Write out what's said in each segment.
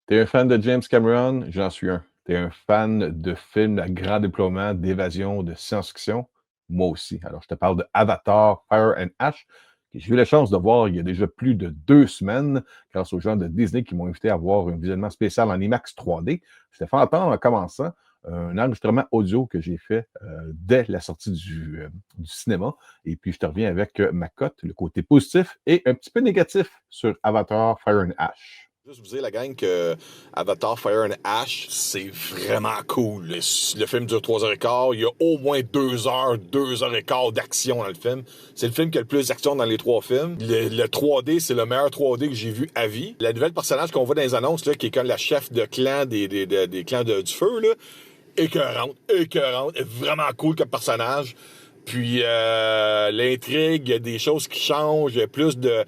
T'es un fan de James Cameron? J'en suis un. T'es un fan de films à grand déploiement, d'évasion, de science-fiction? Moi aussi. Alors, je te parle de Avatar, Fire and Ash, que j'ai eu la chance de voir il y a déjà plus de 2 semaines, grâce aux gens de Disney qui m'ont invité à voir un visionnement spécial en IMAX 3D. Je t'ai fait entendre en commençant un enregistrement audio que j'ai fait dès la sortie du cinéma. Et puis, je te reviens avec ma cote, le côté positif et un petit peu négatif sur Avatar, Fire and Ash. Juste vous dire, la gang, que Avatar Fire and Ash, c'est vraiment cool. Le film dure 3h15. Il y a au moins 2h et quart d'action dans le film. C'est le film qui a le plus d'action dans les 3 films. Le 3D, c'est le meilleur 3D que j'ai vu à vie. La nouvelle personnage qu'on voit dans les annonces, là, qui est comme la chef de clan des clans du feu, là, écœurante, vraiment cool comme personnage. Puis l'intrigue, il y a des choses qui changent, il y a plus de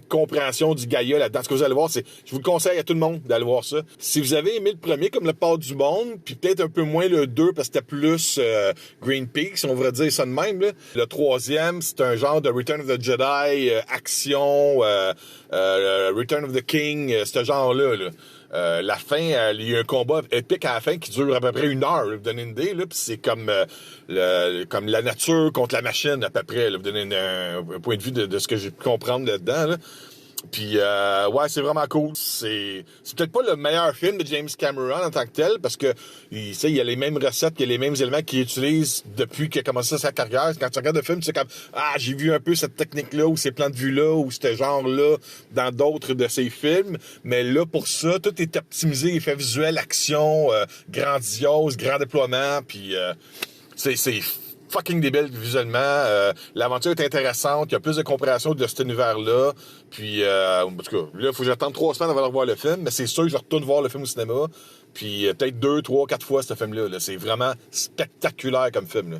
compréhension du Gaïa là-dedans. Ce que vous allez voir, je vous le conseille à tout le monde d'aller voir ça. Si vous avez aimé le premier comme le port du monde, puis peut-être un peu moins le 2 parce que c'était plus Green Peak, si on devrait dire ça de même, là. Le troisième, c'est un genre de Return of the Jedi, action, Return of the King, ce genre-là, là. La fin, il y a un combat épique à la fin qui dure à peu près 1 heure, là, vous donner une idée, là, puis c'est comme la nature contre la machine à peu près, là, vous donner un point de vue de ce que j'ai pu comprendre là-dedans, là. Puis ouais, c'est vraiment cool. C'est peut-être pas le meilleur film de James Cameron en tant que tel, parce que il y a les mêmes recettes, il y a les mêmes éléments qu'il utilise depuis qu'il a commencé sa carrière. Quand tu regardes le film, tu sais comme j'ai vu un peu cette technique-là ou ces plans de vue-là ou ce genre-là dans d'autres de ses films. Mais là, pour ça, tout est optimisé, effets visuels, action, grandiose, grand déploiement, puis c'est fucking débile visuellement. L'aventure est intéressante. Il y a plus de compréhension de cet univers-là. Puis, en tout cas, là, il faut que j'attende 3 semaines avant de revoir le film. Mais c'est sûr que je retourne voir le film au cinéma. Puis, peut-être 2, 3, 4 fois ce film-là. Là. C'est vraiment spectaculaire comme film. Là.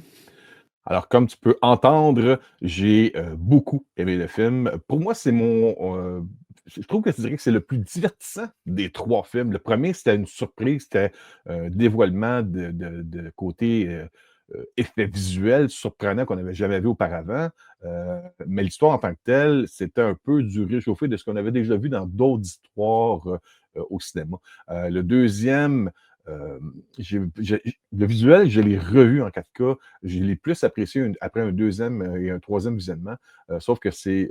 Alors, comme tu peux entendre, j'ai beaucoup aimé le film. Pour moi, c'est je trouve que je dirais que c'est le plus divertissant des 3 films. Le premier, c'était une surprise, c'était un dévoilement de côté effet visuel surprenant qu'on n'avait jamais vu auparavant. Mais l'histoire en tant que telle, c'était un peu du réchauffé de ce qu'on avait déjà vu dans d'autres histoires au cinéma. Le deuxième, euh, le visuel, je l'ai revu en 4K. Je l'ai plus apprécié après un deuxième et un troisième visionnement. Sauf que c'est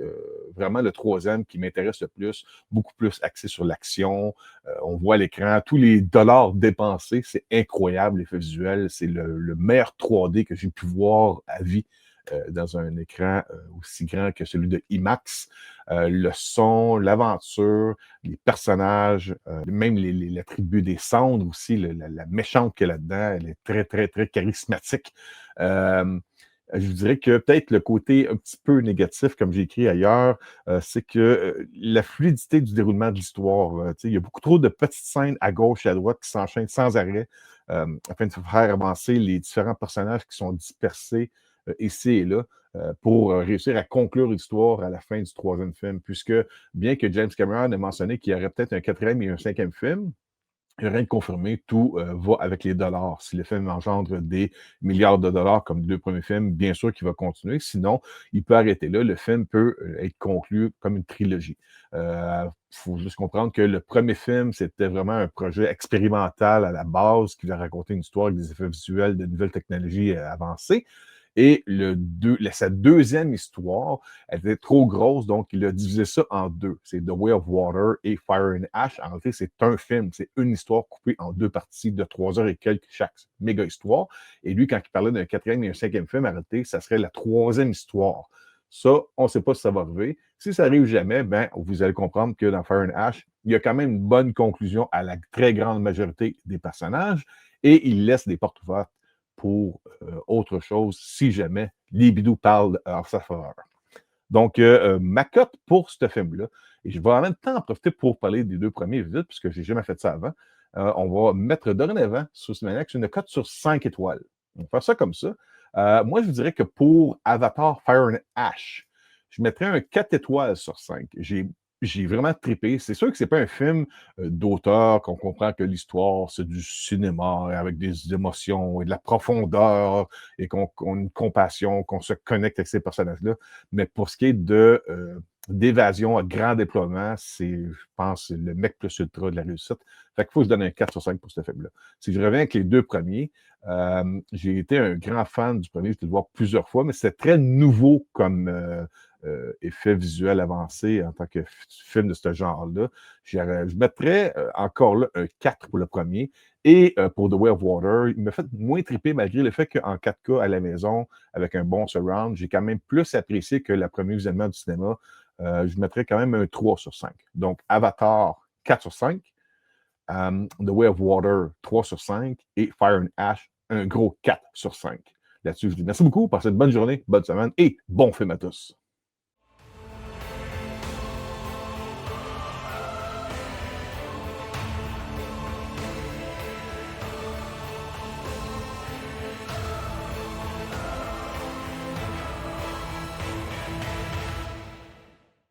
vraiment le troisième qui m'intéresse le plus, beaucoup plus axé sur l'action. On voit à l'écran tous les dollars dépensés. C'est incroyable, l'effet visuel. C'est le meilleur 3D que j'ai pu voir à vie dans un écran aussi grand que celui de IMAX. Le son, l'aventure, les personnages, même la tribu des cendres aussi, la méchante qu'il y a là-dedans, elle est très, très, très charismatique. Je vous dirais que peut-être le côté un petit peu négatif, comme j'ai écrit ailleurs, c'est que la fluidité du déroulement de l'histoire, il y a beaucoup trop de petites scènes à gauche et à droite qui s'enchaînent sans arrêt afin de faire avancer les différents personnages qui sont dispersés ici et là pour réussir à conclure l'histoire à la fin du troisième film, puisque bien que James Cameron ait mentionné qu'il y aurait peut-être un quatrième et un cinquième film, il n'y a rien de confirmé, tout va avec les dollars. Si le film engendre des milliards de dollars comme les 2 premiers films, bien sûr qu'il va continuer. Sinon, il peut arrêter là. Le film peut être conclu comme une trilogie. Il faut juste comprendre que le premier film, c'était vraiment un projet expérimental à la base qui va raconter une histoire avec des effets visuels de nouvelles technologies avancées. Et sa deuxième histoire, elle était trop grosse, donc il a divisé ça en 2. C'est The Way of Water et Fire and Ash. En fait, c'est un film, c'est une histoire coupée en 2 parties de 3 heures et quelques chaque méga histoire. Et lui, quand il parlait d'un quatrième et un cinquième film, en réalité, ça serait la troisième histoire. Ça, on ne sait pas si ça va arriver. Si ça arrive jamais, ben, vous allez comprendre que dans Fire and Ash, il y a quand même une bonne conclusion à la très grande majorité des personnages et il laisse des portes ouvertes pour autre chose si jamais les bidous parlent en sa faveur. Donc, ma cote pour ce film-là, et je vais en même temps en profiter pour parler des 2 premiers vite, puisque je n'ai jamais fait ça avant. On va mettre dorénavant sur Cinémax une cote sur 5 étoiles. On va faire ça comme ça. Moi, je vous dirais que pour Avatar Fire and Ash, je mettrais un 4 étoiles sur 5. J'ai vraiment trippé. C'est sûr que c'est pas un film d'auteur, qu'on comprend que l'histoire, c'est du cinéma avec des émotions et de la profondeur et qu'on a une compassion, qu'on se connecte avec ces personnages-là. Mais pour ce qui est d'évasion à grand déploiement, c'est, je pense, le mec plus ultra de la réussite. Fait qu'il faut que je donne un 4 sur 5 pour ce film-là. Si je reviens avec les deux premiers, j'ai été un grand fan du premier, j'ai été le voir plusieurs fois, mais c'était très nouveau comme effet visuel avancé en tant que film de ce genre-là. Je mettrais encore là un 4 pour le premier. Et pour The Way of Water, il m'a fait moins triper malgré le fait qu'en 4K à la maison, avec un bon surround, j'ai quand même plus apprécié que le premier visionnement du cinéma. Je mettrais quand même un 3 sur 5. Donc, Avatar, 4 sur 5. The Way of Water, 3 sur 5. Et Fire and Ash, un gros 4 sur 5. Là-dessus, je vous dis merci beaucoup. Passez une bonne journée, bonne semaine et bon film à tous.